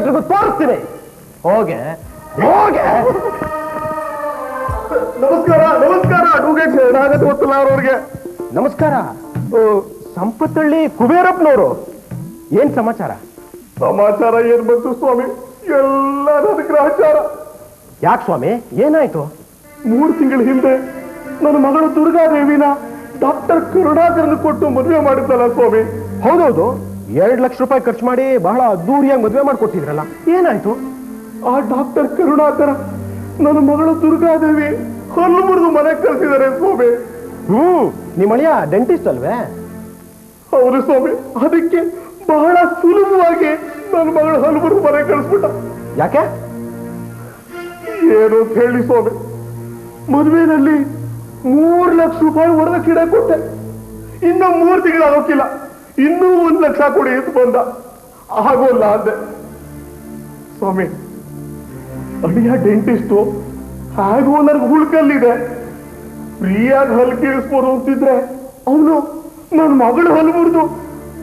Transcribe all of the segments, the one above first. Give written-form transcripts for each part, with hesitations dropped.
ಇನ್ಸ್ಪೆಕ್ಟರ್ಗೂ ತೋರಿಸ್ತೀನಿ. ಹೋಗೆ ಹೋಗೆ. ನಮಸ್ಕಾರ ನಮಸ್ಕಾರ ಅಡ್ವೊಕೇಟ್ ಶರಣಾಗತ ವತ್ಸಲಾರ್ ಅವ್ರಿಗೆ. ನಮಸ್ಕಾರ. ಸಂಪತ್ತಳ್ಳಿ ಕುಬೇರಪ್ಪನವರು. ಏನ್ ಸಮಾಚಾರ? ಸಮಾಚಾರ ಏನ್ ಬಂತು ಸ್ವಾಮಿ, ಎಲ್ಲ ನನ್ನ ಗ್ರಹಚಾರ. ಯಾಕೆ ಸ್ವಾಮಿ, ಏನಾಯ್ತು? 3 ತಿಂಗಳ ಹಿಂದೆ ನನ್ನ ಮಗಳು ದುರ್ಗಾದೇವಿನ ಡಾಕ್ಟರ್ ಕರುಣಾಕರನ್ ಕೊಟ್ಟು ಮದುವೆ ಮಾಡಿದ್ದಲ್ಲ ಸ್ವಾಮಿ. ಹೌದೌದು, 2 ಲಕ್ಷ ರೂಪಾಯಿ ಖರ್ಚು ಮಾಡಿ ಬಹಳ ಅದ್ದೂರಿಯಾಗಿ ಮದುವೆ ಮಾಡಿಕೊಟ್ಟಿದ್ರಲ್ಲ, ಏನಾಯ್ತು? ಆ ಡಾಕ್ಟರ್ ಕರುಣಾಕರ ನನ್ನ ಮಗಳು ದುರ್ಗಾದೇವಿ ಹಲ್ಲು ಮುರಿದು ಮನೆಗೆ ಕಳಿಸಿದ್ದಾರೆ ಸ್ವಾಮಿ. ನಿಮ್ಮ ಅಳಿಯ ಡೆಂಟಿಸ್ಟ್ ಅಲ್ವೇ? ಹೌದು ಸ್ವಾಮಿ. ಅದಕ್ಕೆ ಬಹಳ ಸುಲಭವಾಗಿ ನನ್ನ ಮಗಳು ಹಲ್ಲು ಮುರಿದು ಮನೆಗೆ ಕಳಿಸ್ಬಿಟ್ಟ. ಯಾಕೆ? ಏನು ಅಂತ ಹೇಳಿ ಸ್ವಾಮಿ, ಮದುವೆನಲ್ಲಿ 3 ಲಕ್ಷ ರೂಪಾಯಿ ವರದಕ್ಷಿಣೆ ಕೊಟ್ಟೆ. ಇನ್ನು 3 ತಿಂಗಳು ಆಗೋಕ್ಕಿಲ್ಲ, ಇನ್ನೂ 1 ಲಕ್ಷ ಕೊಡಿ ಅಂತ ಬಂದ. ಆಗೋಲ್ಲ ಅಂದೆ. ಸ್ವಾಮಿ, ಅಳಿಯ ಡೆಂಟಿಸ್ಟು ಹೇಗೋ ನನಗೆ ಹುಳ್ಕಲ್ಲಿದೆ, ಫ್ರೀಯಾಗಿ ಹಲ್ಲು ಕೇಳಿಸ್ಬೋದು ಅಂತಿದ್ರೆ ಅವನು ನನ್ನ ಮಗಳು ಹಲ್ಲು ಮುರಿದು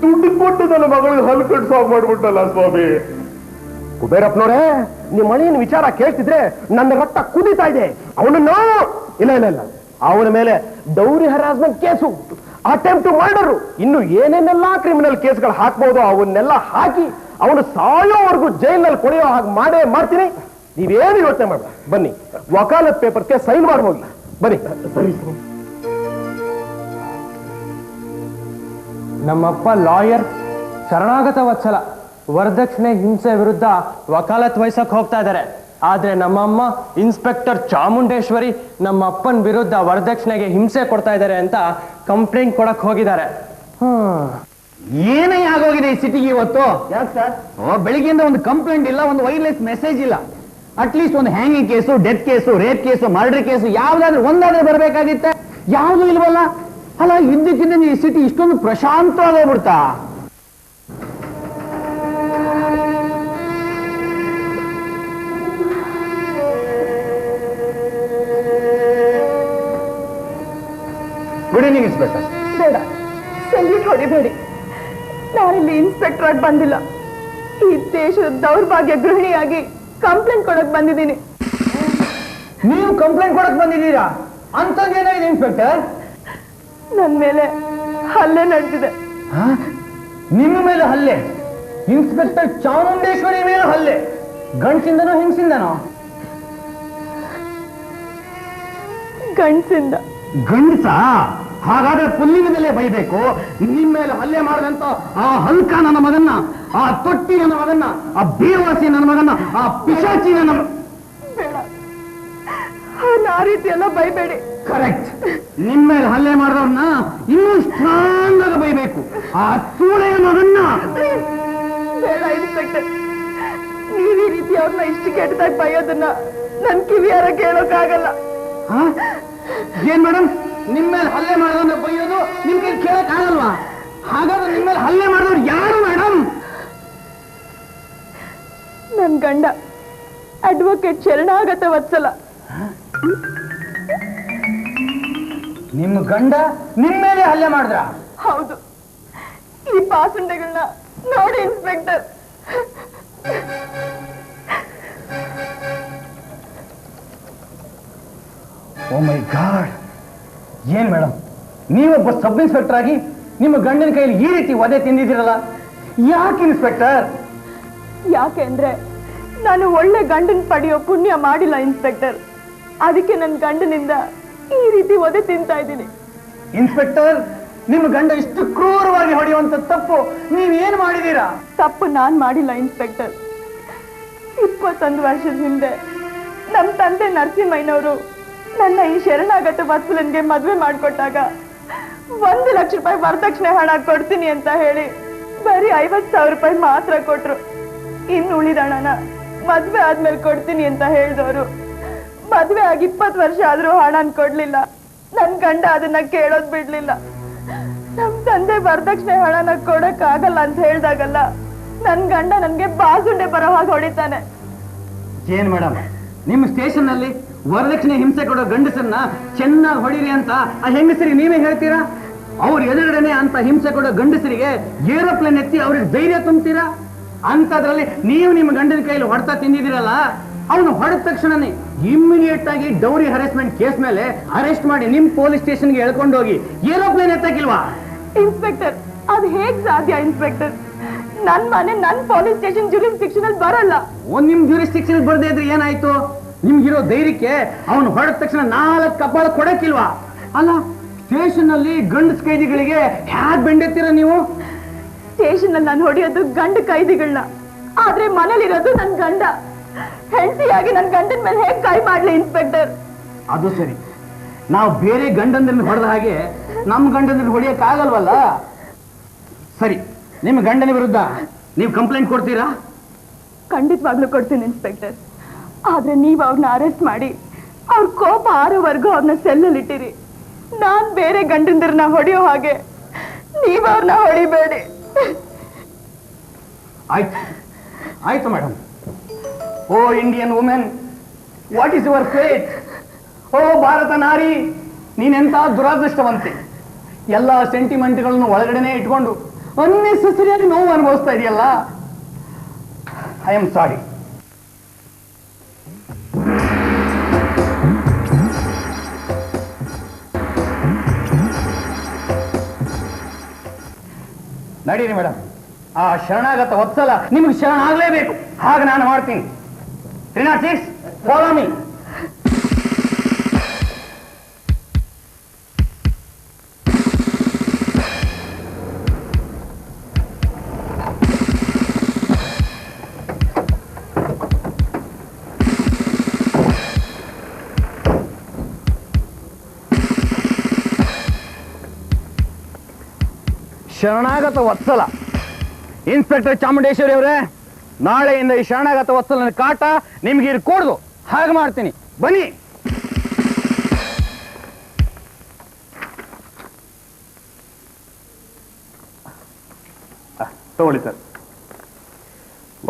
ದುಡ್ಡು ಕೊಟ್ಟು ನನ್ನ ಮಗಳಿಗೆ ಹಲ್ಲು ಕಟ್ಸಾಗ್ ಮಾಡ್ಬಿಟ್ಟಲ್ಲ ಸ್ವಾಮಿ. ಕುಬೇರಪ್ಪನವರೇ, ನಿಮ್ಮ ಅಳಿಯನ ವಿಚಾರ ಕೇಳ್ತಿದ್ರೆ ನನ್ನ ರಕ್ತ ಕುದೀತಾ ಇದೆ. ಅವನನ್ನು ಇಲ್ಲ ಇಲ್ಲ ಇಲ್ಲ, ಅವನ ಮೇಲೆ dowry harassment case, attempt to murder, ಇನ್ನು ಏನೇನೆಲ್ಲ ಕ್ರಿಮಿನಲ್ ಕೇಸ್ಗಳು ಹಾಕ್ಬೋದು ಅವನ್ನೆಲ್ಲ ಹಾಕಿ ಅವನು ಸಾಯೋವರೆಗೂ ಜೈಲಿನಲ್ಲಿ ಕೊಳೆಯೋ ಹಾಗೆ ಮಾಡೇ ಮಾಡ್ತೀನಿ. ನೀವೇನು ಯೋಚನೆ ಮಾಡ, ಬನ್ನಿ ವಕಾಲತ್ ಪೇಪರ್ಗೆ ಸೈನ್ ಮಾಡಿ ಹೋಗಿ ಬನ್ನಿ. ಸರಿ ಸ್ವಾಮಿ. ನಮ್ಮಪ್ಪ ಲಾಯರ್ ಶರಣಾಗತ ವತ್ಸಲ ವರದಕ್ಷಿಣೆ ಹಿಂಸೆ ವಿರುದ್ಧ ವಕಾಲತ್ ವಹಿಸಕ್ ಹೋಗ್ತಾ ಇದ್ದಾರೆ. ಆದ್ರೆ ನಮ್ಮಮ್ಮ ಇನ್ಸ್ಪೆಕ್ಟರ್ ಚಾಮುಂಡೇಶ್ವರಿ ನಮ್ಮ ಅಪ್ಪನ ವಿರುದ್ಧ ವರದಕ್ಷಿಣೆಗೆ ಹಿಂಸೆ ಕೊಡ್ತಾ ಇದ್ದಾರೆ ಅಂತ ಕಂಪ್ಲೇಂಟ್ ಕೊಡಕ್ ಹೋಗಿದ್ದಾರೆ. ಏನೇ ಆಗೋಗಿದೆ ಈ ಸಿಟಿಗೆ ಇವತ್ತು? ಯಾಕೆ ಸರ್? ಬೆಳಿಗ್ಗೆಯಿಂದ ಒಂದು ಕಂಪ್ಲೇಂಟ್ ಇಲ್ಲ, ಒಂದು ವೈರ್ಲೆಸ್ ಮೆಸೇಜ್ ಇಲ್ಲ. ಅಟ್ಲೀಸ್ಟ್ ಒಂದು hanging case, death case, rape case, murder case ಯಾವ್ದಾದ್ರು ಒಂದಾದ್ರೂ ಬರ್ಬೇಕಾಗಿತ್ತೆ. ಯಾವುದು ಇಲ್ವಲ್ಲ. ಅಲ್ಲ, ಇದ್ದಕ್ಕಿದ್ದ ಈ ಸಿಟಿ ಇಷ್ಟೊಂದು ಪ್ರಶಾಂತವಾಗೋಗ್ಬಿಡ್ತಾ? Good evening inspector. ಬೇಡ, ಸಲ್ಯೂಟ್ ಹೊಡಿಬೇಡಿ. ನಾನಿಲ್ಲಿ ಇನ್ಸ್ಪೆಕ್ಟರ್ ಆಗಿ ಬಂದಿಲ್ಲ, ಈ ದೇಶದ ದೌರ್ಭಾಗ್ಯ ಗೃಹಿಣಿಯಾಗಿ ಕಂಪ್ಲೇಂಟ್ ಕೊಡಕ್ ಬಂದಿದ್ದೀನಿ. ನೀವು ಕಂಪ್ಲೇಂಟ್ ಕೊಡಕ್ ಬಂದಿದ್ದೀರಾ? ಅಂತದೇನಾಗಿದೆ ಇನ್ಸ್ಪೆಕ್ಟರ್? ನನ್ನ ಮೇಲೆ ಹಲ್ಲೆ ನಡೆದಿದೆ. ನಿಮ್ಮ ಮೇಲೆ ಹಲ್ಲೆ? ಇನ್ಸ್ಪೆಕ್ಟರ್ ಚಾಮುಂಡೇಶ್ವರಿ ಮೇಲೆ ಹಲ್ಲೆ? ಗಂಡಸಿಂದನೋ ಹೆಂಗಸಿಂದನೋ? ಗಂಡಸಿಂದ. ಗಂಡಸ? ಹಾಗಾದ್ರೆ ಪುಲ್ಲಿನದಲ್ಲೇ ಬೈಬೇಕು. ನಿಮ್ಮ ಮೇಲೆ ಹಲ್ಲೆ ಮಾಡಿದಂತ ಆ ಹಲ್ಕ ನನ್ನ ಮಗನ್ನ, ಆ ತೊಟ್ಟಿ ನನ್ನ ಮಗನ್ನ, ಆ ಬೇವಾಸಿ ನನ್ನ ಮಗನ್ನ, ಆ ಪಿಶಾಚಿ ನನ್ನ ಬೇಡ, ಆ ರೀತಿ ಎಲ್ಲ ಬೈಬೇಡಿ. ಕರೆಕ್ಟ್. ನಿಮ್ಮ ಮೇಲೆ ಹಲ್ಲೆ ಮಾಡಿದವ್ರನ್ನ ಇನ್ನೂ ಸ್ಟ್ರಾಂಗ್ ಆಗಿ ಬೈಬೇಕು. ಆ ಸೂಳೆಯ ಮಗನ್ನ. ಬೇಡ ಇನ್ಸ್ಪೆಕ್ಟರ್, ನೀವ್ ಈ ರೀತಿ ಅವ್ರನ್ನ ಇಷ್ಟು ಕೆಟ್ಟದಾಗಿ ಬೈಯೋದನ್ನ ನನ್ ಕಿವಿಯಾರ ಕೇಳೋಕ್ಕಾಗಲ್ಲ. ಏನ್ ಮೇಡಮ್, ನಿಮ್ಮ ಮೇಲೆ ಹಲ್ಲೆ ಮಾಡೋದನ್ನ ಬೈಯೋದು ನಿಮ್ಗೆ ಕೇಳಕ್ ಆಗಲ್ವಾ? ಹಾಗಾದ್ರೆ ನಿಮ್ಮ ಮೇಲೆ ಹಲ್ಲೆ ಮಾಡಿದವ್ರು ಯಾರು ಮೇಡಮ್? ನನ್ ಗಂಡ ಅಡ್ವೊಕೇಟ್ ಶರಣಾಗತ ವತ್ಸಲ. ನಿಮ್ಮ ಗಂಡ ನಿಮ್ಮ ಮೇಲೆ ಹಲ್ಲೆ ಮಾಡಿದ್ರ? ಹೌದು. ಈ ಪಾಸುಂಡೆಗಳನ್ನ ನೋಡಿ ಇನ್ಸ್ಪೆಕ್ಟರ್. ಓ ಮೈ ಗಾಡ್! ಏನ್ ಮೇಡಮ್, ನೀವೊಬ್ಬ ಸಬ್ ಇನ್ಸ್ಪೆಕ್ಟರ್ ಆಗಿ ನಿಮ್ಮ ಗಂಡನ ಕೈಯಲ್ಲಿ ಈ ರೀತಿ ವಧೆ ತಿಂದಿದ್ದೀರಲ್ಲ, ಯಾಕೆ ಇನ್ಸ್ಪೆಕ್ಟರ್? ಯಾಕೆ ಅಂದ್ರೆ ನಾನು ಒಳ್ಳೆ ಗಂಡನ್ ಪಡೆಯೋ ಪುಣ್ಯ ಮಾಡಿಲ್ಲ ಇನ್ಸ್ಪೆಕ್ಟರ್. ಅದಕ್ಕೆ ನನ್ನ ಗಂಡನಿಂದ ಈ ರೀತಿ ಒದೆ ತಿಂತಾ ಇದ್ದೀನಿ. ಇನ್ಸ್ಪೆಕ್ಟರ್, ನಿಮ್ಮ ಗಂಡ ಇಷ್ಟು ಕ್ರೂರವಾಗಿ ಹೊಡೆಯುವಂತ ತಪ್ಪು ನೀವೇನ್ ಮಾಡಿದೀರಾ? ತಪ್ಪು ನಾನ್ ಮಾಡಿಲ್ಲ ಇನ್ಸ್ಪೆಕ್ಟರ್. 21 ವರ್ಷದ ಹಿಂದೆ ನಮ್ಮ ತಂದೆ ನರಸಿಂಹಯ್ಯನವರು ನನ್ನ ಈ ಶರಣಾಗತ ವತ್ಸಲನ್ಗೆ ಮದುವೆ ಮಾಡಿಕೊಟ್ಟಾಗ 1 ಲಕ್ಷ ರೂಪಾಯಿ ವರದಕ್ಷಿಣೆ ಹಣ ಕೊಡ್ತೀನಿ ಅಂತ ಹೇಳಿ ಬರೀ 50,000 ರೂಪಾಯಿ ಮಾತ್ರ ಕೊಟ್ರು. ಇನ್ನು ಉಳಿದ ಹಣನ ಮದ್ವೆ ಆದ್ಮೇಲೆ ಕೊಡ್ತೀನಿ ಅಂತ ಹೇಳಿದವರು ಮದ್ವೆ ಆಗಿ 20 ವರ್ಷ ಆದ್ರೂ ಹಣನ್ ಕೊಡ್ಲಿಲ್ಲ. ನನ್ ಗಂಡ ಅದನ್ನ ಕೇಳೋದ್ ಬಿಡ್ಲಿಲ್ಲ. ನಮ್ ತಂದೆ ವರದಕ್ಷಿಣೆ ಹಣನ ಕೊಡಕ್ ಆಗಲ್ಲ ಅಂತ ಹೇಳ್ದಾಗಲ್ಲ ನನ್ ಗಂಡ ನನ್ಗೆ ಬಾಸುಂಡೆ ಬರೋ ಹಾಗೆ ಹೊಡಿತಾನೆ. ಏನ್ ಮೇಡಮ್, ನಿಮ್ಮ ಸ್ಟೇಷನ್ ನಲ್ಲಿ ವರದಕ್ಷಿಣೆ ಹಿಂಸೆ ಕೊಡೋ ಗಂಡಸನ್ನ ಚೆನ್ನಾಗಿ ಹೊಡಿರಿ ಅಂತ ಆ ಹೆಂಗಸರಿಗೆ ನೀವೇ ಹೇಳ್ತೀರಾ? ಅವ್ರ ಎದುರುಗಡೆನೆ ಅಂತ ಹಿಂಸೆ ಕೊಡೋ ಗಂಡಸರಿಗೆ ಏರೋಪ್ಲೇನ್ ಎತ್ತಿ ಅವ್ರಿಗೆ ಧೈರ್ಯ ತುಂಬ್ತೀರಾ? ಅಂತದ್ರಲ್ಲಿ ನೀವು ನಿಮ್ಮ ಗಂಡನ ಕೈಯಲ್ಲಿ ಹೊಡೆತ ತಿಂದಿದ್ದೀರಲ್ಲ, ಅವನು ಹೊಡೆದ ತಕ್ಷಣನೇ ಇಮ್ಮಿಡಿಯೇಟ್ ಆಗಿ ಡೌರಿ ಹರಾಸ್ಮೆಂಟ್ ಕೇಸ್ ಮೇಲೆ ಅರೆಸ್ಟ್ ಮಾಡಿ ನಿಮ್ ಪೊಲೀಸ್ ಸ್ಟೇಷನ್ಗೆ ಎಳ್ಕೊಂಡು ಹೋಗಿ ಏರೋಪ್ಲೇನ್ ಎತ್ತಕ್ಕಿಲ್ವಾ? ಇನ್ಸ್ಪೆಕ್ಟರ್, ಅದು ಹೇಗ್ ಸಾಧ್ಯ ಇನ್ಸ್ಪೆಕ್ಟರ್? ನನ್ ಮನೆ ನನ್ ಪೊಲೀಸ್ ಸ್ಟೇಷನ್ ಜುರಿಸ್ಡಿಕ್ಷನ್ ಅಲ್ಲಿ ಬರಲ್ಲ. ನಿಮ್ ಜುರಿಸ್ಡಿಕ್ಷನ್ ಬರ್ದೇ ಇದ್ರೆ ಏನಾಯ್ತು? ನಿಮ್ಗಿರೋ ಧೈರ್ಯಕ್ಕೆ ಅವನು ಹೊಡೆದ ತಕ್ಷಣ 4 ಕಪಾಳ ಕೊಡಕ್ಕಿಲ್ವಾ? ಅಲ್ಲ, ಸ್ಟೇಷನ್ ಅಲ್ಲಿ ಗಂಡಸ್ ಕೈದಿಗಳಿಗೆ ಹ್ಯಾಕ್ ಬೆಂಡೆತ್ತೀರ ನೀವು? ಸ್ಟೇಷನ್ ಅಲ್ಲಿ ನಾನು ಹೊಡೆಯೋದು ಗಂಡ ಕೈದಿಗಳನ್ನ, ಆದ್ರೆ ಮನೇಲಿರೋದು ನನ್ ಗಂಡ. ಹೆಂಡತಿಯಾಗಿ ನನ್ ಗಂಡನ ಮೇಲೆ ಹೇಗ್ ಕೈ ಮಾಡ್ಲಿ ಇನ್ಸ್ಪೆಕ್ಟರ್? ಅದು ಸರಿ, ನಾವು ಬೇರೆ ಗಂಡಂದ್ರನ್ನ ಹೊಡೆದ ಹಾಗೆ ನಮ್ ಗಂಡಂದ್ರನ್ನ ಹೊಡೆಯಕ್ ಆಗಲ್ವಲ್ಲ. ಸರಿ, ನಿಮ್ಮ ಗಂಡನ ವಿರುದ್ಧ ನೀವು ಕಂಪ್ಲೇಂಟ್ ಕೊಡ್ತೀರಾ? ಖಂಡಿತವಾಗ್ಲೂ ಕೊಡ್ತೀನಿ ಇನ್ಸ್ಪೆಕ್ಟರ್. ಆದ್ರೆ ನೀವ್ ಅವ್ರನ್ನ ಅರೆಸ್ಟ್ ಮಾಡಿ ಅವ್ರ ಕೋಪ ಆರೋವರೆಗೂ ಅವ್ರನ್ನ ಸೆಲ್ಲಲ್ಲಿ ಇಟ್ಟಿರಿ. ನಾನ್ ಬೇರೆ ಗಂಡಂದ್ರನ್ನ ಹೊಡೆಯೋ ಹಾಗೆ ನೀವ್ ಅವ್ರನ್ನ ಹೊಡಿಬೇಡಿ. ಆಯ್ತು ಆಯ್ತು madam. O Indian women, what is your fate? ಓ ಭಾರತ ನಾರಿ, ನೀನೆಂತ ದುರಾದೃಷ್ಟವಂತೆ. ಎಲ್ಲ ಸೆಂಟಿಮೆಂಟ್ಗಳನ್ನು ಒಳಗಡೆನೆ ಇಟ್ಕೊಂಡು ಅನ್ನೆಸೆಸರಿಯಾಗಿ ನೋವು ಅನುಭವಿಸ್ತಾ ಇದೆಯಲ್ಲ. I am sorry. ನಡೀರಿ ಮೇಡಮ್, ಆ ಶರಣಾಗತ ವತ್ಸಲ ನಿಮ್ಗೆ ಶರಣ ಆಗ್ಲೇಬೇಕು. ಹಾಗೆ ನಾನು ಮಾಡ್ತೀನಿ. 306, follow me. ಶರಣಾಗತ Vatsala. Inspector Chamundeshwari ಅವರೇ, ನಾಳೆಯಿಂದ ಈ ಶರಣಾಗತ ವತ್ಸಲನ ಕಾಟ ನಿಮ್ಗೆ ಇರ್ಕೊಡ್ದು. ಹಾಗೆ ಮಾಡ್ತೀನಿ, ಬನ್ನಿ. ತಗೊಳ್ಳಿ ಸರ್.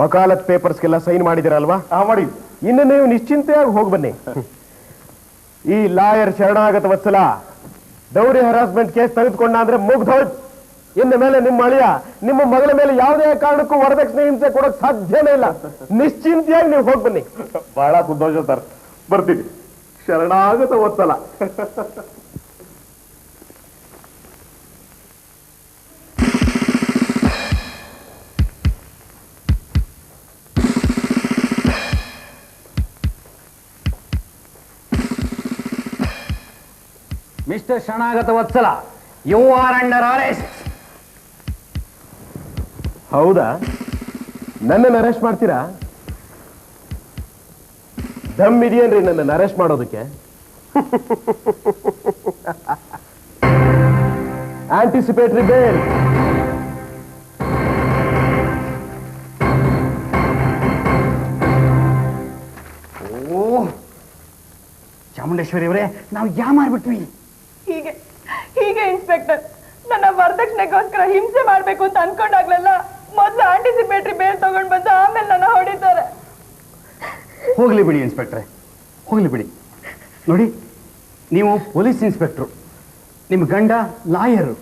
ವಕಾಲತ್ ಪೇಪರ್ಸ್ಗೆಲ್ಲ ಸೈನ್ ಮಾಡಿದಿರಲ್ವಾ? ಮಾಡಿ. ಇನ್ನು ನೀವು ನಿಶ್ಚಿಂತೆಯಾಗಿ ಹೋಗಿ ಬನ್ನಿ. ಈ lawyer ಶರಣಾಗತ Vatsala dowry harassment case ತೆಗೆದುಕೊಂಡ ಅಂದ್ರೆ ಮುಗ್ದೋಯ್ತು. ಇನ್ನು ಮೇಲೆ ನಿಮ್ಮ ಅಳಿಯ ನಿಮ್ಮ ಮಗಳ ಮೇಲೆ ಯಾವುದೇ ಕಾರಣಕ್ಕೂ ವರದಕ್ಷಿಣೆ ಹಿಂಸೆ ಕೊಡೋಕ್ ಸಾಧ್ಯನೇ ಇಲ್ಲ. ನಿಶ್ಚಿಂತೆಯಾಗಿ ನೀವು ಹೋಗಿ ಬನ್ನಿ. ಬಹಳ ಸಂತೋಷ ಸರ್, ಬರ್ತೀನಿ. Sharanagata Vatsala. Mister Sharanagata Vatsala, you are under arrest. ಹೌದಾ? ನನ್ನನ್ನು ಅರೆಸ್ಟ್ ಮಾಡ್ತೀರಾ? ದಮ್ ಇದೆಯೇನ್ರಿ ನನ್ನನ್ನು ಅರೆಸ್ಟ್ ಮಾಡೋದಕ್ಕೆ? Anticipatory bale. ಓ ಚಾಮುಂಡೇಶ್ವರಿ ಅವರೇ, ನಾವು ಯಾ ಮಾಡ್ಬಿಟ್ವಿ? ಹೀಗೆ ಹೀಗೆ ಇನ್ಸ್ಪೆಕ್ಟರ್, ನನ್ನ ವರದಕ್ಷಿಣೆಗೋಸ್ಕರ ಹಿಂಸೆ ಮಾಡ್ಬೇಕು ಅಂತ ಅನ್ಕೊಂಡಾಗ್ಲೆಲ್ಲ ಮೊದ್ಲು ಆಂಟಿಸಿಪೇಟರಿ ಬೇಲ್ ತಗೊಂಡ್ ಬಂದು ಆಮೇಲೆ ನನ್ನ ಹೊಡಿತಾರೆ. ಹೋಗ್ಲಿ ಬಿಡಿ ಇನ್ಸ್ಪೆಕ್ಟ್ರೆ, ಹೋಗ್ಲಿ ಬಿಡಿ. ನೋಡಿ, ನೀವು ಪೊಲೀಸ್ ಇನ್ಸ್ಪೆಕ್ಟ್ರು, ನಿಮ್ಮ ಗಂಡ ಲಾಯರು.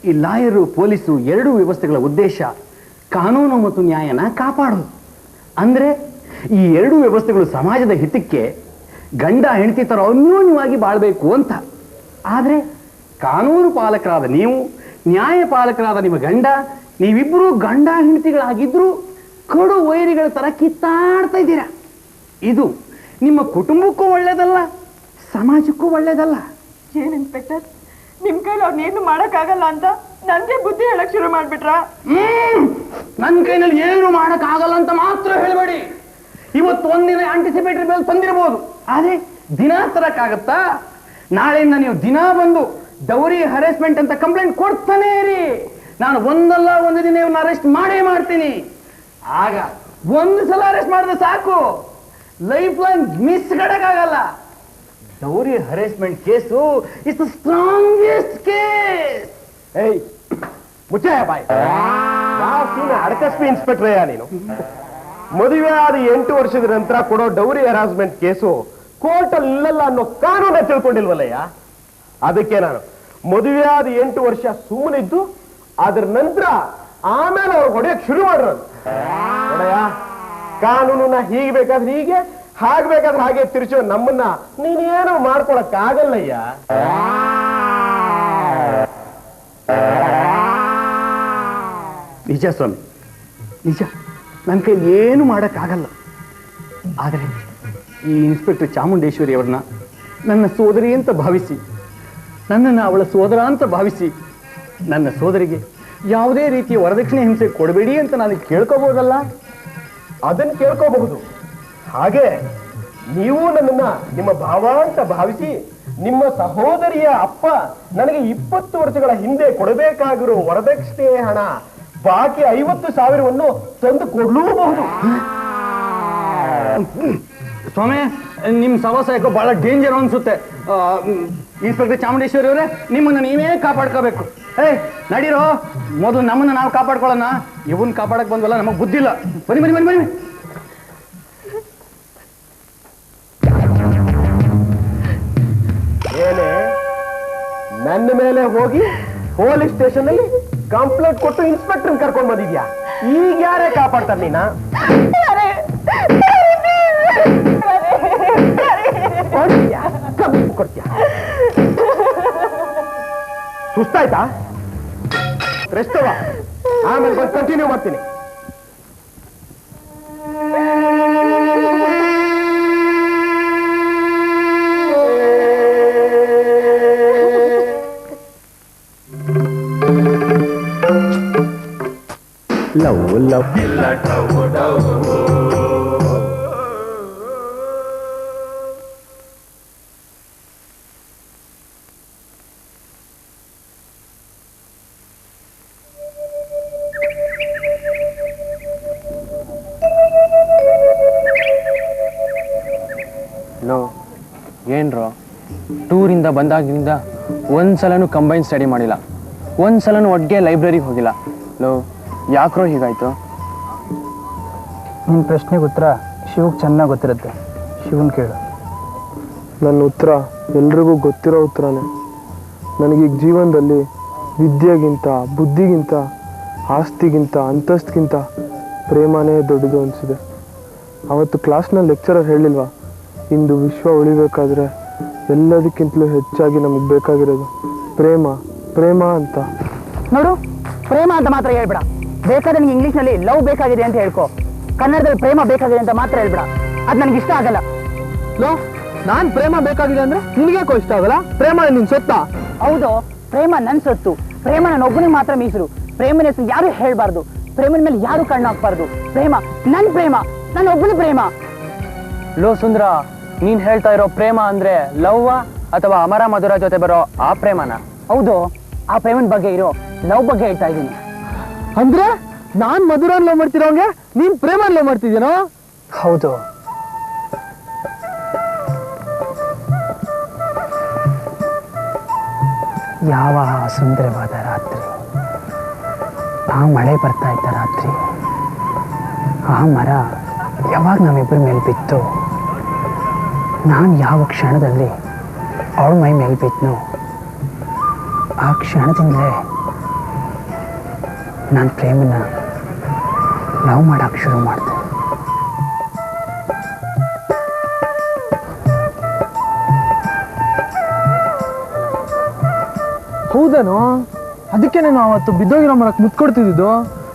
ಈ ಲಾಯರು ಪೊಲೀಸು ಎರಡೂ ವ್ಯವಸ್ಥೆಗಳ ಉದ್ದೇಶ ಕಾನೂನು ಮತ್ತು ನ್ಯಾಯನ ಕಾಪಾಡೋದು. ಅಂದ್ರೆ ಈ ಎರಡೂ ವ್ಯವಸ್ಥೆಗಳು ಸಮಾಜದ ಹಿತಕ್ಕೆ ಗಂಡ ಹೆಂಡತಿ ತರ ಅನ್ಯೋನ್ಯವಾಗಿ ಬಾಳ್ಬೇಕು ಅಂತ. ಆದ್ರೆ ಕಾನೂನು ಪಾಲಕರಾದ ನೀವು, ನ್ಯಾಯ ಪಾಲಕರಾದ ನಿಮ್ಮ ಗಂಡ, ನೀವಿಬ್ಬರು ಗಂಡ ಹೆಂಡತಿಗಳಾಗಿದ್ರು ಕಡು ವೈರಿಗಳ ತರ ಕಿತ್ತಾಡ್ತಾ ಇದ್ದೀರಾ. ಇದು ನಿಮ್ಮ ಕುಟುಂಬಕ್ಕೂ ಒಳ್ಳೇದಲ್ಲ, ಸಮಾಜಕ್ಕೂ ಒಳ್ಳೇದಲ್ಲ. ಏನ್ ಇನ್ಸ್ಪೆಕ್ಟರ್, ನಿಮ್ ಕೈಲಿ ಅವ್ರನ್ನೇನು ಮಾಡಕ್ಕಾಗಲ್ಲ ಅಂತ ನನ್ಗೆ ಬುದ್ಧಿ ಹೇಳಕ್ ಶುರು ಮಾಡ್ಬಿಟ್ರಾ? ನನ್ನ ಕೈನಲ್ಲಿ ಏನು ಮಾಡಕ್ ಆಗಲ್ಲ ಅಂತ ಮಾತ್ರ ಹೇಳ್ಬೇಡಿ. ಇವತ್ತು ಒಂದಿನ ಆಂಟಿಸಿಪೇಟರಿ ಬೇಲ್ ತಂದಿರಬಹುದು, ಆದ್ರೆ ದಿನ ತರಕ್ಕಾಗತ್ತಾ? ನಾಳೆಯಿಂದ ನೀವು ದಿನ ಬಂದು ಡೌರಿ ಹರಾಸ್ಮೆಂಟ್ ಅಂತ ಕಂಪ್ಲೇಂಟ್ ಕೊಡ್ತಾನೆ ಇರಿ. ನಾನು ಒಂದಲ್ಲ ಒಂದು ದಿನ ಇವ್ರನ್ನ ಅರೆಸ್ಟ್ ಮಾಡೇ ಮಾಡ್ತೀನಿ. ಆಗ ಒಂದು ಸಲ ಅರೆಸ್ಟ್ ಮಾಡಿದ್ರೆ ಸಾಕು, ಲೈಫ್ ಲಾಂಗ್ ಮಿಸ್ ಆಗಲ್ಲ. Dowry harassment case is the strongest case. ಏಯ್ ಮುಚ್ಚಾಯ ಬಾಯ್. ಅಡಕಸ್ಪಿ ಇನ್ಸ್ಪೆಕ್ಟ್ರಯ್ಯ ನೀನು. ಮದುವೆ ಆದ 8 ವರ್ಷದ ನಂತರ ಕೊಡೋ ಡೌರಿ ಹರಾಸ್ಮೆಂಟ್ ಕೇಸು ಕೋರ್ಟಲ್ಲಿ ಇಲ್ಲಲ್ಲ ಅನ್ನೋ ಕಾನೂನ ತಿಳ್ಕೊಂಡಿಲ್ವಲ್ಲಯ್ಯ. ಅದಕ್ಕೆ ನಾನು ಮದುವೆ ಆದ 8 ವರ್ಷ ಸುಮ್ಮನಿದ್ದು ಅದರ ನಂತರ ಆಮೇಲೆ ಅವ್ರು ಹೊಡೆಯಕ್ ಶುರು ಮಾಡ್ರದು. ನೋಡಯ್ಯ, ಕಾನೂನನ್ನ ಹೀಗೆ ಬೇಕಾದ್ರೆ ಹೀಗೆ, ಹಾಗ್ಬೇಕಾದ್ರೆ ಹಾಗೆ ತಿರ್ಚೋ ನಮ್ಮನ್ನ ನೀನೇನು ಮಾಡ್ಕೊಳಕ್ ಆಗಲ್ಲಯ್ಯ. ನಿಜ ಸ್ವಾಮಿ, ನಿಜ. ನನ್ನ ಕೈಲಿ ಏನು ಮಾಡೋಕ್ಕಾಗಲ್ಲ. ಆದರೆ ಈ ಇನ್ಸ್ಪೆಕ್ಟರ್ ಚಾಮುಂಡೇಶ್ವರಿ ಅವ್ರನ್ನ ನನ್ನ ಸೋದರಿ ಅಂತ ಭಾವಿಸಿ, ನನ್ನನ್ನು ಅವಳ ಸೋದರ ಅಂತ ಭಾವಿಸಿ, ನನ್ನ ಸೋದರಿಗೆ ಯಾವುದೇ ರೀತಿಯ ವರದಕ್ಷಿಣೆ ಹಿಂಸೆ ಕೊಡಬೇಡಿ ಅಂತ ನಾನು ಕೇಳ್ಕೋಬಹುದಲ್ಲ? ಅದನ್ನ ಕೇಳ್ಕೋಬಹುದು. ಹಾಗೆ ನೀವು ನನ್ನನ್ನ ನಿಮ್ಮ ಭಾವ ಅಂತ ಭಾವಿಸಿ ನಿಮ್ಮ ಸಹೋದರಿಯ ಅಪ್ಪ ನನಗೆ 20 ವರ್ಷಗಳ ಹಿಂದೆ ಕೊಡಬೇಕಾಗಿರೋ ವರದಕ್ಷಿಣೆ ಹಣ ಬಾಕಿ 50,000ವನ್ನು ತಂದು ಕೊಡ್ಲೂಬಹುದು. ಸ್ವಾಮಿ, ನಿಮ್ಮ ಸವಾಸ ಯಾಕೋ ಬಹಳ ಡೇಂಜರ್ ಅನ್ಸುತ್ತೆ. ಇನ್ಸ್ಪೆಕ್ಟರ್ ಚಾಮುಂಡೇಶ್ವರಿ ಅವರೇ, ನಿಮ್ಮನ್ನ ನೀವೇ ಕಾಪಾಡ್ಕೋಬೇಕು. ನಡೀರೋ, ಮೊದಲು ನಮ್ಮನ್ನ ನಾವು ಕಾಪಾಡ್ಕೊಳ್ಳೋಣ. ಇವನ್ ಕಾಪಾಡಕ್ ಬಂದ್ವಲ್ಲ, ನಮಗ್ ಬುದ್ಧಿಲ್ಲ. ಬನ್ನಿ ಬನ್ನಿ ಬನ್ನಿ ಬನ್ನಿ. ಏನೇ ನನ್ನ ಮೇಲೆ ಹೋಗಿ ಪೊಲೀಸ್ ಸ್ಟೇಷನ್ ಅಲ್ಲಿ ಕಂಪ್ಲೇಂಟ್ ಕೊಟ್ಟು ಇನ್ಸ್ಪೆಕ್ಟರ್ ಕರ್ಕೊಂಡ್ ಬಂದಿದ್ಯಾ? ಈಗ ಯಾರೇ ಕಾಪಾಡ್ತಾರೆ ನೀನ? ಕೊಡ್ತೀಯ? ಸುಸ್ತಾಯ್ತಾ? ರೆಸ್ಟ್ ತಗೋ, ಆಮೇಲೆ ಬಂದು ಕಂಟಿನ್ಯೂ ಮಾಡ್ತೀನಿ. ಲವ್ ಲವ್ ಏನ್ರೋ, ಟೂರಿಂದ ಬಂದಾಗಿಂದ ಒಂದ್ಸಲನೂ ಕಂಬೈನ್ ಸ್ಟಡಿ ಮಾಡಿಲ್ಲ, ಒಂದ್ಸಲನೂ ಒಟ್ಟಿಗೆ ಲೈಬ್ರರಿಗೆ ಹೋಗಿಲ್ಲ. ಯಾಕ್ರೋ ಹೀಗಾಯ್ತು? ನಿನ್ನ ಪ್ರಶ್ನೆಗೆ ಉತ್ತರ ಶಿವಗೆ ಚೆನ್ನಾಗಿ ಗೊತ್ತಿರುತ್ತೆ. ಶಿವನ್ ಕೇಳು. ನನ್ನ ಉತ್ತರ ಎಲ್ರಿಗೂ ಗೊತ್ತಿರೋ ಉತ್ತರನೇ. ನನಗೀಗ ಜೀವನದಲ್ಲಿ ವಿದ್ಯೆಗಿಂತ, ಬುದ್ಧಿಗಿಂತ, ಆಸ್ತಿಗಿಂತ, ಅಂತಸ್ತಿಗಿಂತ ಪ್ರೇಮನೇ ದೊಡ್ಡದು ಅನಿಸಿದೆ. ಅವತ್ತು ಕ್ಲಾಸ್ನಲ್ಲಿ ಲೆಕ್ಚರರ್ ಹೇಳಿಲ್ವಾ, ಇಂದು ವಿಶ್ವ ಉಳಿಬೇಕಾದ್ರೆ ಎಲ್ಲದಕ್ಕಿಂತಲೂ ಹೆಚ್ಚಾಗಿ ನಮಗೆ ಬೇಕಾಗಿರೋದು ಪ್ರೇಮ, ಪ್ರೇಮ ಅಂತ. ನೋಡು, ಪ್ರೇಮ ಅಂತ ಮಾತ್ರ ಹೇಳ್ಬೇಡ. ಬೇಕಾದ್ರೆ ನಿಂಗೆ ಇಂಗ್ಲೀಷ್ನಲ್ಲಿ ಲವ್ ಬೇಕಾಗಿದೆ ಅಂತ ಹೇಳ್ಕೊ. ಕನ್ನಡದಲ್ಲಿ ಪ್ರೇಮ ಬೇಕಾಗಿದೆ ಅಂತ ಮಾತ್ರ ಹೇಳ್ಬೇಡ. ಅದು ನನಗೆ ಇಷ್ಟ ಆಗಲ್ಲ. ನಾನ್ ಪ್ರೇಮ ಬೇಕಾಗಿದೆ ಅಂದ್ರೆ ನಿನಗೇಕೋ ಇಷ್ಟ ಆಗಲ್ಲ? ಪ್ರೇಮ ನಿನ್ ಸೊತ್ತ? ಹೌದು, ಪ್ರೇಮ ನನ್ನ ಸೊತ್ತು. ಪ್ರೇಮ ನನ್ನ ಒಬ್ಬನಿಗೆ ಮಾತ್ರ ಮೀಸಲು. ಪ್ರೇಮನ ಹೆಸರು ಯಾರು ಹೇಳ್ಬಾರ್ದು. ಪ್ರೇಮನ ಮೇಲೆ ಯಾರು ಕಣ್ಣು ಹಾಕ್ಬಾರ್ದು. ಪ್ರೇಮ ನನ್ನ ಪ್ರೇಮ, ನನ್ನ ಒಬ್ಬನ ಪ್ರೇಮ. ಸುಂದ್ರ, ನೀನ್ ಹೇಳ್ತಾ ಇರೋ ಪ್ರೇಮ ಅಂದ್ರೆ ಲವ್ವ ಅಥವಾ ಅಮರ ಮಧುರ ಜೊತೆ ಬರೋ ಆ ಪ್ರೇಮನ? ಹೌದು, ಆ ಪ್ರೇಮನ ಬಗ್ಗೆ ಇರೋ ಲವ್ ಬಗ್ಗೆ ಹೇಳ್ತಾ ಇದ್ದೀನಿ. ಅಂದ್ರೆ ನಾನ್ ಮಧುರನ್ ಲವ್ ಮಾಡ್ತಿರೋಂಗೆ ನೀನ್ ಪ್ರೇಮನ್ ಲವ್ ಮಾಡ್ತಿದ್ದೀನೋ? ಹೌದು. ಯಾವ ಸುಂದರವಾದ ರಾತ್ರಿ, ಆ ಮಳೆ ಬರ್ತಾ ಇದ್ದ ರಾತ್ರಿ, ಆ ಮರ ಯಾವಾಗ ನಮ್ಮಿಬ್ಬರ ಮೇಲೆ ಬಿತ್ತು, ನಾನು ಯಾವ ಕ್ಷಣದಲ್ಲಿ ಅವಳ ಮೈ ಮೇಲೆ ಬಿದ್ನು, ಆ ಕ್ಷಣದಿಂದಲೇ ನಾನು ಪ್ರೇಮನ ಲವ್ ಮಾಡಕ್ಕೆ ಶುರು ಮಾಡಿದೆ. ಹೌದೇನೋ? ಅದಕ್ಕೆ ನಾನು ಅವತ್ತು ಬಿದ್ದೋಗಿರೋ ಮರಕ್ಕೆ ಮುತ್ಕೊಡ್ತಿದ್ದು.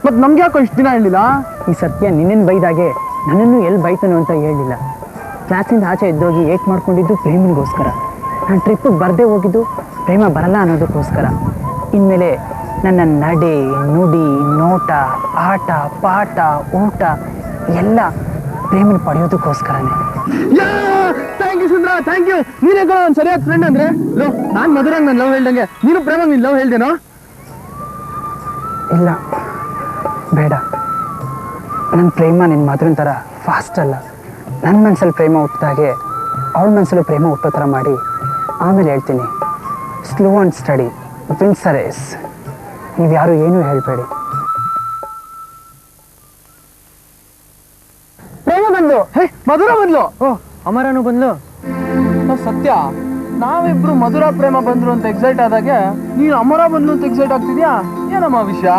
ಮತ್ತೆ ನಮ್ಗೆ ಯಾಕೋ ಇಷ್ಟು ದಿನ ಹೇಳಿಲ್ಲ? ಈ ಸತ್ಯ ನಿನ್ನನ್ನು ಬೈದಾಗೆ ನನ್ನನ್ನು ಎಲ್ಲಿ ಬೈತಾನೋ ಅಂತ ಹೇಳಿಲ್ಲ. ಕ್ಲಾಸಿಂದ ಆಚೆ ಎದ್ದೋಗಿ ಏಟ್ ಮಾಡ್ಕೊಂಡಿದ್ದು ಪ್ರೇಮನಿಗೋಸ್ಕರ. ನಾನು ಟ್ರಿಪ್ಪಿಗೆ ಬರದೇ ಹೋಗಿದ್ದು ಪ್ರೇಮ ಬರಲ್ಲ ಅನ್ನೋದಕ್ಕೋಸ್ಕರ. ಇನ್ಮೇಲೆ ನನ್ನ ನಡೆ, ನುಡಿ, ನೋಟ, ಆಟ, ಪಾಠ, ಊಟ ಎಲ್ಲ ಪ್ರೇಮನ ಪಡೆಯೋದಕ್ಕೋಸ್ಕರನೇ. Thank you Sundra, thank you. ನೀನೇ ಒಂದು ಸರಿಯಾದ ಫ್ರೆಂಡ್ ಅಂದ್ರೆ. ನಾನು ಮಧುರಂಗ್ ನಾನು ಲವ್ ಹೇಳ್ದಂಗೆ ನೀನು ಪ್ರೇಮಂಗ್ ನೀನು ಲವ್ ಹೇಳ್ದೇನೋ? ಇಲ್ಲ, ಬೇಡ. ನನ್ನ ಪ್ರೇಮ ನಿನ್ನ ಮಧುರನ್ ಥರ ಫಾಸ್ಟ್ ಅಲ್ಲ. ನನ್ನ ಮನಸ್ಸಲ್ಲಿ ಪ್ರೇಮ ಹುಟ್ಟಿದಾಗೆ ಅವಳ ಮನಸ್ಸಲ್ಲೂ ಪ್ರೇಮ ಹುಟ್ಟೋ ಥರ ಮಾಡಿ ಆಮೇಲೆ ಹೇಳ್ತೀನಿ. Slow and steady wins the race. ನೀವು ಯಾರು ಏನೂ ಹೇಳಬೇಡಿ. ಪ್ರೇಮ ಬಂದು ಮಧುರ ಬಂದ್ಲು. ಅಮರನು ಬಂದ್ಲು. ಸತ್ಯ, ನಾವಿಬ್ರು ಮಧುರ ಪ್ರೇಮ ಬಂದ್ರು ಅಂತ ಎಕ್ಸೈಟ್ ಆದಾಗೆ ನೀನು ಅಮರ ಬಂದ್ಲು ಅಂತ ಎಕ್ಸೈಟ್ ಆಗ್ತಿದ್ಯಾ? ಏನಮ್ಮ ವಿಷಯ?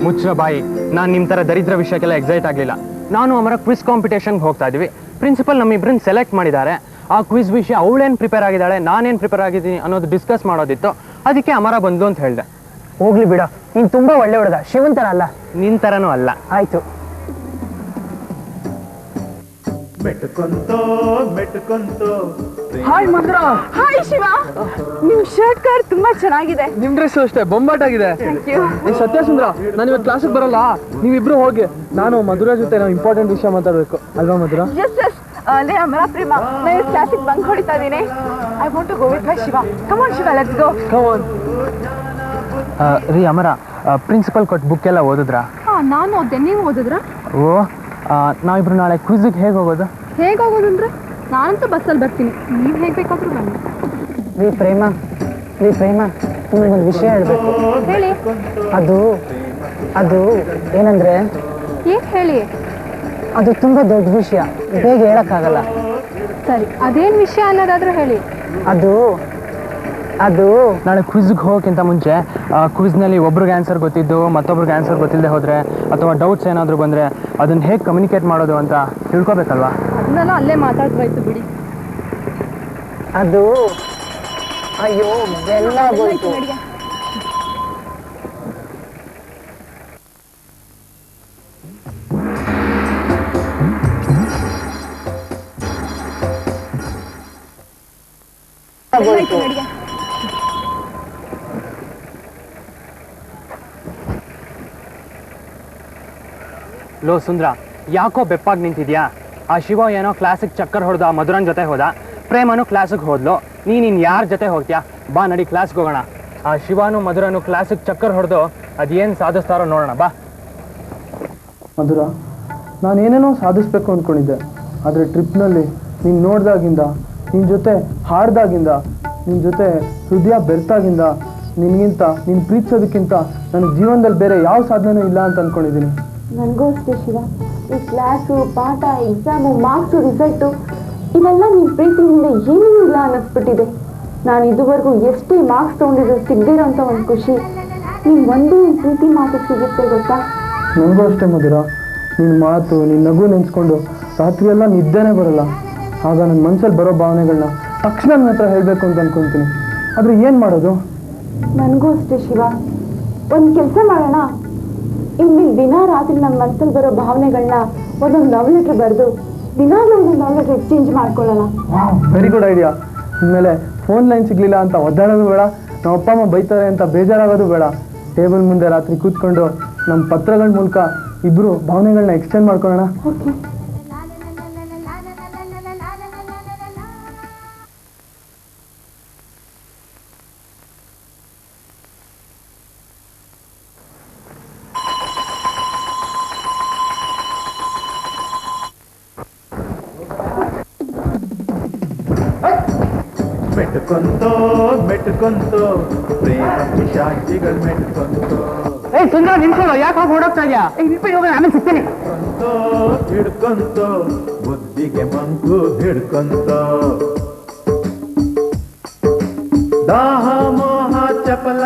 ಮುಚ್ಚ ಬಾಯಿ, ನಾನು ನಿಮ್ಮ ಥರ ದರಿದ್ರ ವಿಷಯಕ್ಕೆಲ್ಲ ಎಕ್ಸೈಟ್ ಆಗಲಿಲ್ಲ. ನಾನು ಅಮರ ಕ್ವಿಸ್ ಕಾಂಪಿಟೇಷನ್ಗೆ ಹೋಗ್ತಾ ಇದ್ವಿ. ಪ್ರಿನ್ಸಿಪಲ್ ನಮ್ಮಿಬ್ಬರನ್ನ ಸೆಲೆಕ್ಟ್ ಮಾಡಿದ್ದಾರೆ. ಆ ಕ್ವಿಸ್ ವಿಷಯ ಅವಳೇನು ಪ್ರಿಪೇರ್ ಆಗಿದ್ದಾಳೆ, ನಾನೇನು ಪ್ರಿಪೇರ್ ಆಗಿದ್ದೀನಿ ಅನ್ನೋದು ಡಿಸ್ಕಸ್ ಮಾಡೋದಿತ್ತು. ಅದಕ್ಕೆ ಅಮರ ಬಂದು ಅಂತ ಹೇಳಿದೆ. ಹೋಗ್ಲಿ ಬಿಡ, ನೀನು ತುಂಬಾ ಒಳ್ಳೆ ಹುಡುಗ, ಶಿವನ್ ಥರ ಅಲ್ಲ. ನಿನ್ನ ಥರನೂ ಅಲ್ಲ. ಆಯ್ತು. ಹಾಯ್ ಮಧುರ. ಹಾಯ್ ಶಿವ, ನಿಮ್ ಶರ್ಟ್ ಕಲರ್ ತುಂಬಾ ಚೆನ್ನಾಗಿದೆ. ನಿಮ್ ಡ್ರೆಸ್ ಅಷ್ಟೇ ಬೊಂಬಾಟಾಗಿದೆ. Thank you. ಸತ್ಯಸುಂದ್ರ, ನಾನು ಇವತ್ತು ಕ್ಲಾಸಿಗೆ ಬರಲ್ಲ, ನೀವಿಬ್ರು ಹೋಗಿ. ನಾನು ಮಧುರ ಜೊತೆ ನಾವು ಇಂಪಾರ್ಟೆಂಟ್ ವಿಷಯ ಮಾತಾಡಬೇಕು ಅಲ್ವಾ ಮಧುರ? S S. ಲೇ ಅಮರ ಪ್ರೇಮ, ನಾನು ಕ್ಲಾಸಿಗೆ ಬಂಕ್ ಹೊಡಿತಾ ಇದ್ದೀನಿ. I want to go with my Shiva. Come on Shiva, let's go. Come on. ರೀ ಅಮರ, ಪ್ರಿನ್ಸಿಪಲ್ ಕೊಟ್ಟು ಬುಕ್ ಎಲ್ಲ ಓದಿದ್ರಾ? ನಾನು ಓದ್ದೆ, ನೀವು ಓದಿದ್ರಾ? ಓ, ನಾವಿಬ್ರು ನಾಳೆ ಕ್ವಿಝಿಗೆ ಹೇಗೆ ಹೋಗೋದು? ಹೇಗೆ ಹೋಗೋದು ಅಂದ್ರೆ ನಾನಂತೂ ಬಸ್ಸಲ್ಲಿ ಬರ್ತೀನಿ, ನೀವು ಹೇಗೆ ಬೇಕಾದ್ರೂ ಬನ್ನಿ. ರೀ ಪ್ರೇಮ, ನಿಮಗೊಂದು ವಿಷಯ ಹೇಳ್ಬೇಕು. ಹೇಳಿ. ಅದು ಏನಂದ್ರೆ, ಏನ್ ಹೇಳಿ? ಅದು ತುಂಬಾ ದೊಡ್ಡ ವಿಷಯ, ಬೇಗ ಹೇಳಕ್ಕಾಗಲ್ಲ. ಸರಿ, ಅದೇನ್ ವಿಷಯ ಅನ್ನೋದಾದ್ರೂ ಹೇಳಿ. ಅದು ನಾಳೆ ಕ್ವಿಝ್ಗೆ ಹೋಗೋಕ್ಕಿಂತ ಮುಂಚೆ ಕ್ವಿಝ್ನಲ್ಲಿ ಒಬ್ರಿಗೆ ಆನ್ಸರ್ ಗೊತ್ತಿದ್ದು ಮತ್ತೊಬ್ರಿಗೆ ಆನ್ಸರ್ ಗೊತ್ತಿಲ್ಲದೆ ಹೋದರೆ, ಅಥವಾ ಡೌಟ್ಸ್ ಏನಾದರೂ ಬಂದರೆ ಅದನ್ನು ಹೇಗೆ ಕಮ್ಯುನಿಕೇಟ್ ಮಾಡೋದು ಅಂತ ತಿಳ್ಕೊಬೇಕಲ್ವಾ? ಅದನ್ನೆಲ್ಲ ಅಲ್ಲೇ ಮಾತಾಡ್ತಾಯ್ತು ಬಿಡಿ. ಅದು ಅಯ್ಯೋ ಬೆಲ್ಲ ಹೋಯ್ತು. ಲೋ ಸುಂದ್ರ, ಯಾಕೋ ಬೆಪ್ಪಾಗಿ ನಿಂತಿದ್ಯಾ? ಆ ಶಿವ ಏನೋ ಕ್ಲಾಸಿಗೆ ಚಕ್ಕರ್ ಹೊಡೆದ, ಮಧುರನ್ ಜೊತೆ ಹೋದ. ಪ್ರೇಮನು ಕ್ಲಾಸಿಗೆ ಹೋದ್ಲು. ನೀನು ಯಾರ ಜೊತೆ ಹೋಗ್ತೀಯಾ? ಬಾ ನಡಿ ಕ್ಲಾಸ್ಗೆ ಹೋಗೋಣ. ಆ ಶಿವಾನು ಮಧುರನು ಕ್ಲಾಸಿಗೆ ಚಕ್ಕರ್ ಹೊಡೆದು ಅದೇನು ಸಾಧಿಸ್ತಾರೋ ನೋಡೋಣ ಬಾ. ಮಧುರ, ನಾನೇನೇನೋ ಸಾಧಿಸ್ಬೇಕು ಅಂದ್ಕೊಂಡಿದ್ದೆ, ಆದರೆ ಟ್ರಿಪ್ನಲ್ಲಿ ನೀನು ನೋಡ್ದಾಗಿಂದ, ನಿನ್ನ ಜೊತೆ ಹಾಡ್ದಾಗಿಂದ, ನಿನ್ನ ಜೊತೆ ಹೃದಯ ಬೆರ್ತಾಗಿಂದ, ನಿನಗಿಂತ ನೀನು ಪ್ರೀತಿಸೋದಕ್ಕಿಂತ ನನಗೆ ಜೀವನದಲ್ಲಿ ಬೇರೆ ಯಾವ ಸಾಧನೆನೂ ಇಲ್ಲ ಅಂತ ಅಂದ್ಕೊಂಡಿದ್ದೀನಿ. ನನಗೂ ಅಷ್ಟೇ ಶಿವ, ಈ ಕ್ಲಾಸು, ಪಾಠ, ಎಕ್ಸಾಮು, ಮಾರ್ಕ್ಸು, ರಿಸಲ್ಟು ಇವೆಲ್ಲ ನಿಮ್ಮ ಪ್ರೀತಿಯಿಂದ ಏನೇನೂ ಇಲ್ಲ ಅನ್ನಿಸ್ಬಿಟ್ಟಿದೆ. ನಾನು ಇದುವರೆಗೂ ಎಷ್ಟೇ ಮಾರ್ಕ್ಸ್ ತೊಗೊಂಡಿದ್ರು ಸಿಗದಿರೋಂಥ ಒಂದು ಖುಷಿ ನಿಮ್ಮ ಒಂದೇ ಪ್ರೀತಿ ಮಾತು ಸಿಗುತ್ತೆ ಗೊತ್ತಾ? ನನಗೂ ಅಷ್ಟೇ ಮಧುರ, ನಿನ್ನ ಮಾತು, ನಿನ್ನ ನಗು ನೆನೆಸ್ಕೊಂಡು ರಾತ್ರಿಯೆಲ್ಲ ನಿದ್ದೆನೇ ಬರಲ್ಲ. ಆಗ ನನ್ನ ಮನಸ್ಸಲ್ಲಿ ಬರೋ ಭಾವನೆಗಳನ್ನ ತಕ್ಷಣ ನನ್ನ ಹತ್ರ ಹೇಳಬೇಕು ಅಂತ ಅನ್ಕೊತೀನಿ. ಆದರೆ ಏನು ಮಾಡೋದು? ನನಗೂ ಅಷ್ಟೇ ಶಿವ, ಒಂದು ಕೆಲಸ ಮಾಡೋಣ. ಇಲ್ಲಿ ದಿನ ರಾತ್ರಿ ನಮ್ಮ ಮನಸ್ಸಲ್ಲಿ ಬರೋ ಭಾವನೆಗಳನ್ನ ಒಂದೊಂದು ಲವ್ ಲೆಟ್ರ್ ಬರೆದು ದಿನಾಗಲೂ ಒಂದೊಂದು ಲವ್ ಲೆಟ್ರ್ ಎಕ್ಸ್ಚೇಂಜ್ ಮಾಡ್ಕೊಳ್ಳೋಣ. Very good idea. ಇನ್ಮೇಲೆ ಫೋನ್ ಲೈನ್ ಸಿಗಲಿಲ್ಲ ಅಂತ ಒದ್ದಾಡೋದು ಬೇಡ, ನಮ್ಮ ಅಪ್ಪ ಅಮ್ಮ ಬೈತಾರೆ ಅಂತ ಬೇಜಾರಾಗೋದು ಬೇಡ. ಟೇಬಲ್ ಮುಂದೆ ರಾತ್ರಿ ಕೂತ್ಕೊಂಡು ನಮ್ಮ ಪತ್ರಗಳ ಮೂಲಕ ಇಬ್ಬರು ಭಾವನೆಗಳನ್ನ ಎಕ್ಸ್ಚೇಂಜ್ ಮಾಡ್ಕೊಳ್ಳೋಣ. ಓಕೆ. ಮೆಟ್ಕೊಂತೋ ಪ್ರೇಮ ಪಿಶಾಚಿಗಳು ಮೆಟ್ಕೊಂತೋ. ಸುಂದರ ನಿಂತ್ಕೊಳ್ಳೋ, ಯಾಕೆ ಹೋಗಿ ಓಡೋಗ್ತಾ ಇದೆಯಾ? ಆಮೇಲೆ ಸಿಗ್ತೇನೆ. ಹಿಡ್ಕೊಂತೋ ಬುದ್ಧಿಗೆ ಮಂಕು ಹಿಡ್ಕೊಂತೋ. ದಾಹ ಮೋಹ ಚಪಲ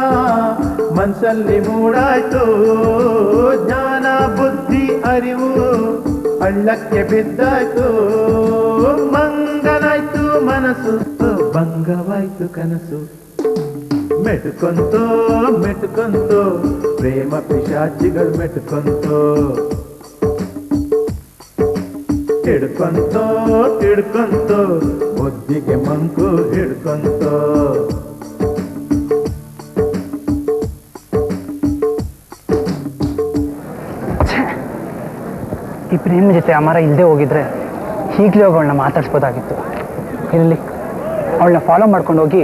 ಮನ್ಸಲ್ಲಿ ಮೂಡಾಯ್ತು, ಜ್ಞಾನ ಬುದ್ಧಿ ಅರಿವು ಹಳ್ಳಕ್ಕೆ ಬಿದ್ದಾಯ್ತು. ಮಂಗನಾಯ್ತು ಮನಸ್ಸು, ಭಂಗವಾಯ್ತು ಕನಸು. ಮೆಟ್ಕೊಂತೋ ಪ್ರೇಮ ಪಿಶಾಚಿಗಳು ಮೆಟ್ಕೊಂತೋ. ಹಿಡ್ಕೊಂತೋ ಬುದ್ಧಿಗೆ ಮಂಕು ಹಿಡ್ಕೊಂತೋ. ಈ ಪ್ರೇಮ ಜೊತೆ ಅಮರ ಇಲ್ಲದೆ ಹೋಗಿದ್ರೆ ಈಗಲೇ ಹೋಗಿ ಅವಳನ್ನ ಮಾತಾಡ್ಸ್ಬೋದಾಗಿತ್ತು. ಇರಲಿ, ಅವಳನ್ನ ಫಾಲೋ ಮಾಡ್ಕೊಂಡು ಹೋಗಿ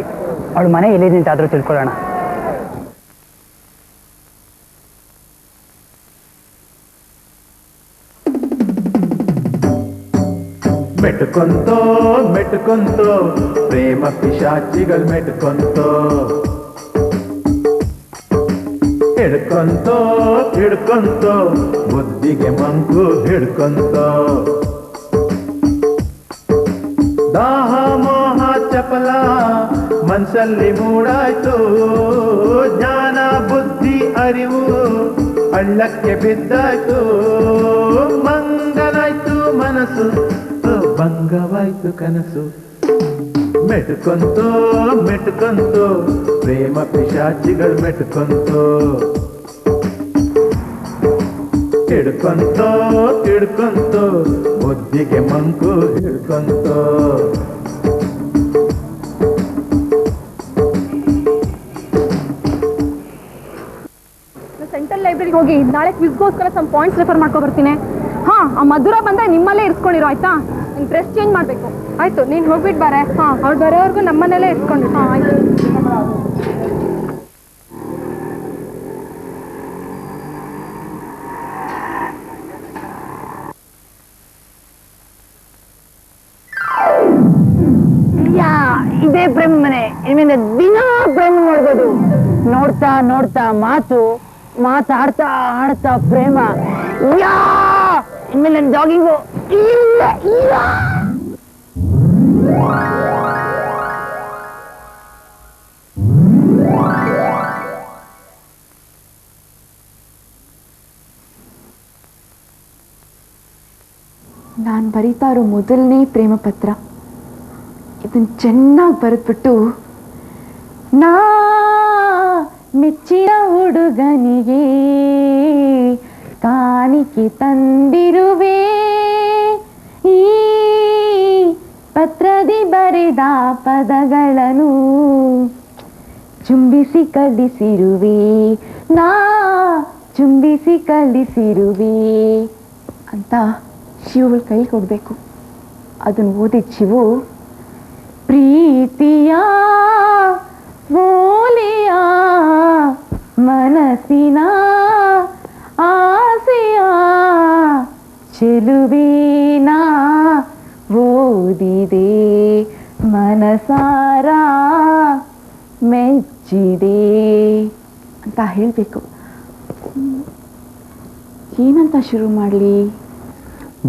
ಅವಳ ಮನೆ ಎಲ್ಲಿದೆ ಅಂತ ಆದರೂ ತಿಳ್ಕೊಳ್ಳೋಣ. ಮೆಟ್ಕೊಂತೋ ಪ್ರೇಮ ಪಿಶಾಚಿಗಳು ಮೆಟ್ಕೊಂತೋ. ಹಿಡ್ಕೊಂತೋ ಬುದ್ಧಿಗೆ ಮಂಕು ಹಿಡ್ಕೊಂತೋ. ದಾಹ ಮೋಹ ಚಪಲ ಮನ್ಸಲ್ಲಿ ಮೂಡಾಯ್ತು, ಜ್ಞಾನ ಬುದ್ಧಿ ಅರಿವು ಹಳ್ಳಕ್ಕೆ ಬಿದ್ದಾಯ್ತು ಮಂಗನಾಯ್ತು ಮನಸ್ಸು ಭಂಗವಾಯ್ತು ಕನಸು ಮೆಟ್ಕೊಂತೋ ಮೆಟ್ಕೊಂತೋ ಪ್ರೇಮ ಪಿಶಾಚಿಗಳು ಮೆಟ್ಕೊಂತೋ ಹಿಡ್ಕೊಂತೋ ಹಿಡ್ಕೊಂತೋ ಬುದ್ಧಿಗೆ ಮಂಕು ಹಿಡ್ಕೊಂತೋ ಸೆಂಟ್ರಲ್ ಲೈಬ್ರರಿಗೆ ಹೋಗಿ ನಾಳೆ ಕ್ವಿಜ್ಗೋಸ್ಕರ ಸಮ್ ಪಾಯಿಂಟ್ಸ್ ರೆಫರ್ ಮಾಡ್ಕೊ ಬರ್ತೀನಿ. ಹಾ, ಆ ಮಧುರ ಬಂದ್ರೆ ನಿಮ್ಮಲ್ಲೇ ಇರ್ಸ್ಕೊಂಡಿರೋ ಆಯ್ತಾ? ನಿನ್ ಡ್ರೆಸ್ ಚೇಂಜ್ ಮಾಡ್ಬೇಕು. ಆಯ್ತು, ನೀನ್ ಹೋಗ್ಬಿಟ್ಟು ಬಾರೆ. ಹಾ, ಅವ್ರು ಬರೋವರೆಗೂ ನಮ್ಮನೇಲೆ ಇರ್ಸ್ಕೊಂಡು. ಹಾ, ಆಯ್ತು. ಇದೇ ಪ್ರೇಮ ಮನೆ, ಇನ್ಮೇಲೆ ದಿನ ಪ್ರೇಮ ನೋಡ್ಬೋದು. ನೋಡ್ತಾ ನೋಡ್ತಾ ಮಾತಾಡ್ತಾ ಆಡ್ತಾ ಪ್ರೇಮ. ಇನ್ಮೇಲೆ ಜಾಗಿಂಗು ಇಲ್ಲ ಇಲ್ಲ. ನಾನು ಬರೀತಾ ಇರೋ ಮೊದಲನೇ ಪ್ರೇಮ ಪತ್ರ. ಇದನ್ನ ಚೆನ್ನಾಗಿ ಬರೆದ್ಬಿಟ್ಟು ನಾ ಮೆಚ್ಚಿನ ಹುಡುಗನಿಗೆ ಕಾಣಿಕೆ ತಂದಿರುವೆ, ಈ ಪತ್ರದಿ ಬರೆದ ಪದಗಳನ್ನು ಚುಂಬಿಸಿ ಕಳಿಸಿರುವೆ, ನಾ ಚುಂಬಿಸಿ ಕಳಿಸಿರುವೆ ಅಂತ ಶಿವಳ ಕೈ ಕೊಡಬೇಕು. ಅದನ್ನು ಓದಿದ ಶಿವು ಪ್ರೀತಿಯ ಓಲಿಯ ಮನಸ್ಸಿನ ಆಸೆಯ ಚೆಲುವಿನ ಓದಿದೆ ಮನಸಾರ ಮೆಚ್ಚಿದೆ ಅಂತ ಹೇಳಬೇಕು. ಏನಂತ ಶುರು ಮಾಡಲಿ?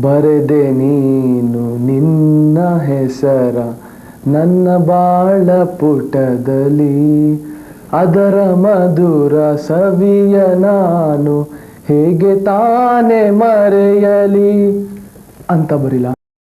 ಬರೆದೆ ನೀನು ನಿನ್ನ ಹೆಸರ ನನ್ನ ಬಾಳ ಪುಟದಲ್ಲಿ, ಅದರ ಮಧುರ ಸವಿಯ ನಾನು ಹೇಗೆ ತಾನೇ ಮರೆಯಲಿ ಅಂತ ಬರಿಲ್ಲ.